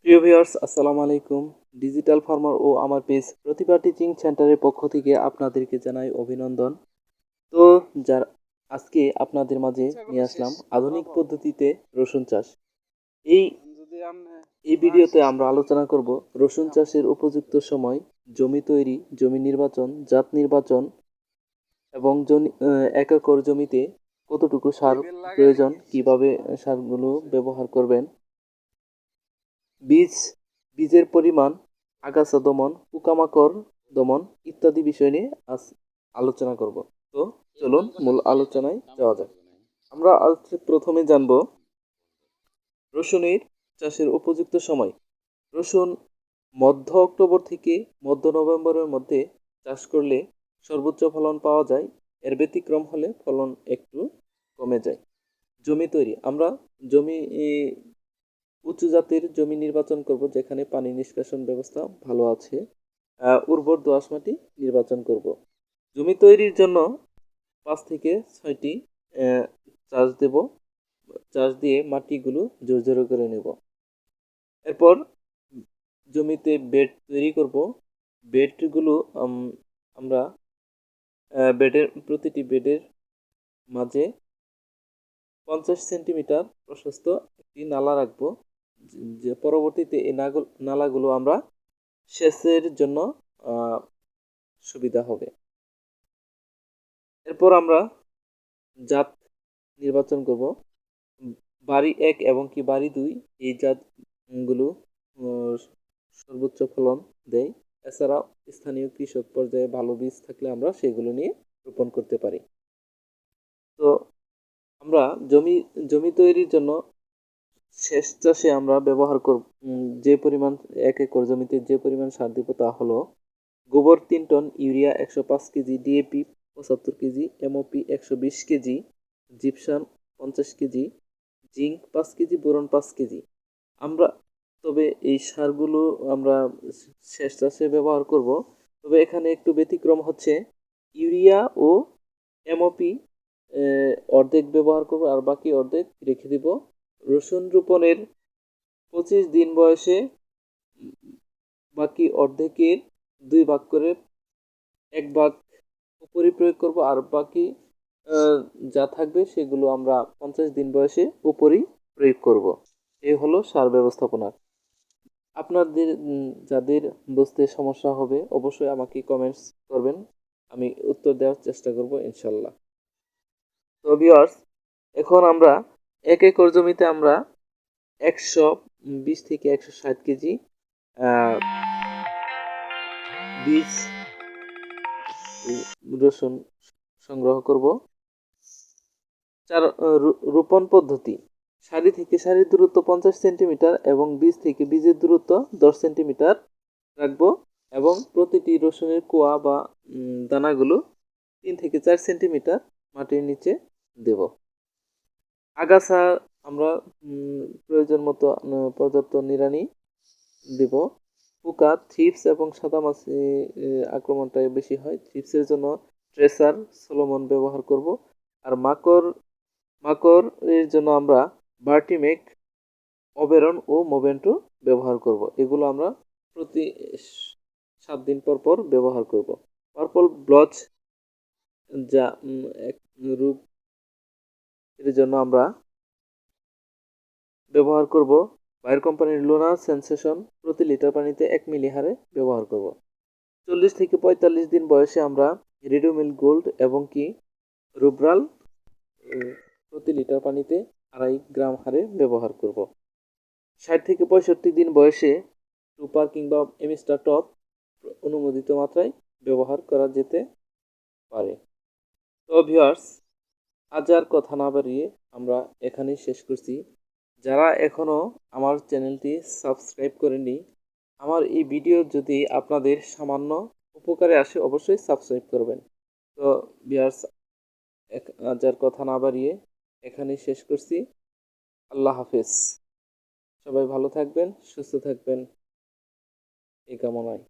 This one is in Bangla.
প্রিয় ভিউয়ার্স, আসসালামু আলাইকুম। ডিজিটাল ফার্মার ও আমার পেজ প্রতিভা টিচিং সেন্টারের পক্ষ থেকে আপনাদেরকে জানাই অভিনন্দন। তো যার আজকে আপনাদের মাঝে নিয়ে আসলাম আধুনিক পদ্ধতিতে রসুন চাষ। এই এই ভিডিওতে আমরা আলোচনা করব রসুন চাষের উপযুক্ত সময়, জমি তৈরি, জমি নির্বাচন, জাত নির্বাচন এবং এক একর জমিতে কতটুকু সার প্রয়োজন, কিভাবে সারগুলো ব্যবহার করবেন, বীজের পরিমাণ, আগাছা দমন, পোকামাকড় দমন ইত্যাদি বিষয় নিয়ে আজ আলোচনা করব। তো চলুন মূল আলোচনায় যাওয়া যাক। আমরা আজ প্রথমে জানব রসুনের চাষের উপযুক্ত সময়। রসুন মধ্য অক্টোবর থেকে মধ্য নভেম্বরের মধ্যে চাষ করলে সর্বোচ্চ ফলন পাওয়া যায়। এর ব্যতিক্রম হলে ফলন একটু কমে যায়। জমি তৈরি, আমরা জমি উঁচু জাতের জমি নির্বাচন করব যেখানে পানি নিষ্কাশন ব্যবস্থা ভালো আছে। উর্বর দোআঁশ মাটি নির্বাচন করব। জমি তৈরির জন্য 5 থেকে 6টি চাষ দেব। চাষ দিয়ে মাটিগুলো জোরজোর করে নেব। এরপর জমিতে বেড তৈরি করব। বেডগুলো আমরা প্রতিটি বেডের মাঝে 50 সেন্টিমিটার প্রশস্ত একটি নালা রাখবো, যে পরবর্তীতে এই নালাগুলো আমরা সেচের জন্য সুবিধা হবে। এরপর আমরা জাত নির্বাচন করব। বাড়ি 1 এবং কি বাড়ি 2 এই জাতগুলো সর্বোচ্চ ফলন দেয়। এছাড়াও স্থানীয় কৃষক পর্যায়ে ভালো বীজ থাকলে আমরা সেগুলো নিয়ে রোপণ করতে পারি। তো আমরা জমি তৈরির জন্য সেচ চাষে আমরা ব্যবহার করব যে পরিমাণ 1 একর জমিতে যে পরিমাণ সার দিব তা হলো গোবর 3 ton, urea 105 kg, DAP 75 kg, MOP 120 kg, gypsum 50 kg, zinc 5 kg, boron 5 kg. আমরা তবে এই সারগুলো আমরা সেচ চাষে ব্যবহার করব। তবে এখানে একটু ব্যতিক্রম হচ্ছে ইউরিয়া ও এমওপি অর্ধেক ব্যবহার করব আর বাকি অর্ধেক রেখে দিব রসুন রোপণের 25 দিন বয়সে। বাকি অর্ধেকের 2 ভাগ করে 1 ভাগ উপরে প্রয়োগ করব আর বাকি যা থাকবে সেগুলো আমরা 50 দিন বয়সে উপরেই প্রয়োগ করব। এই হলো সার ব্যবস্থাপনা। আপনাদের যাদের বুঝতে সমস্যা হবে অবশ্যই আমাকে কমেন্টস করবেন, আমি উত্তর দেওয়ার চেষ্টা করব ইনশাল্লাহ। তো ভিউয়ার্স, এখন আমরা 1 একর জমিতে আমরা 120 থেকে 160 কেজি বীজ রসুন সংগ্রহ করব। রোপণ পদ্ধতি, সারি থেকে সারির দূরত্ব 50 সেন্টিমিটার এবং বীজ থেকে বীজের দূরত্ব 10 সেন্টিমিটার রাখবো এবং প্রতিটি রসুনের কোয়া বা দানাগুলো 3 থেকে 4 সেন্টিমিটার মাটির নিচে দেব। আগাছা আমরা প্রয়োজন মতো পর্যাপ্ত নিড়ানি দেব। পোকা, থ্রিপস এবং সাদামাছি আক্রমণটাই বেশি হয়। থ্রিপসের জন্য ট্রেসার, সলোমন ব্যবহার করব। আর মাকড়ের জন্য আমরা ভার্টিমেক, ওবেরন ও মোভেন্টো ব্যবহার করব। এগুলো আমরা প্রতি 7 দিন পর পর ব্যবহার করব। পার্পল ব্লচ যা এক রোগ, এর জন্য আমরা ব্যবহার করব বায়ার কোম্পানির লুনা সেন্সেশন, প্রতি লিটার পানিতে 1 মিলি হারে ব্যবহার করব। 40 থেকে 45 দিন বয়সে আমরা রিডোমিল গোল্ড এবং কি রুব্রাল প্রতি লিটার পানিতে 2.5 গ্রাম হারে ব্যবহার করব। 60 থেকে 65 দিন বয়সে সুপার কিংবা এমিস্টার টপ অনুমোদিত মাত্রায় ব্যবহার করা যেতে পারে। তো ভিউয়ার্স, আজ আর কথা না বাড়িয়ে আমরা এখানেই শেষ করছি। যারা এখনও আমার চ্যানেলটি সাবস্ক্রাইব করেনি, আমার এই ভিডিও যদি আপনাদের সামান্য উপকারে আসে অবশ্যই সাবস্ক্রাইব করবেন। তো ভিউয়ার্স, আজ আর কথা না বাড়িয়ে এখানেই শেষ করছি। আল্লাহ হাফেজ। সবাই ভালো থাকবেন, সুস্থ থাকবেন এই কামনায়।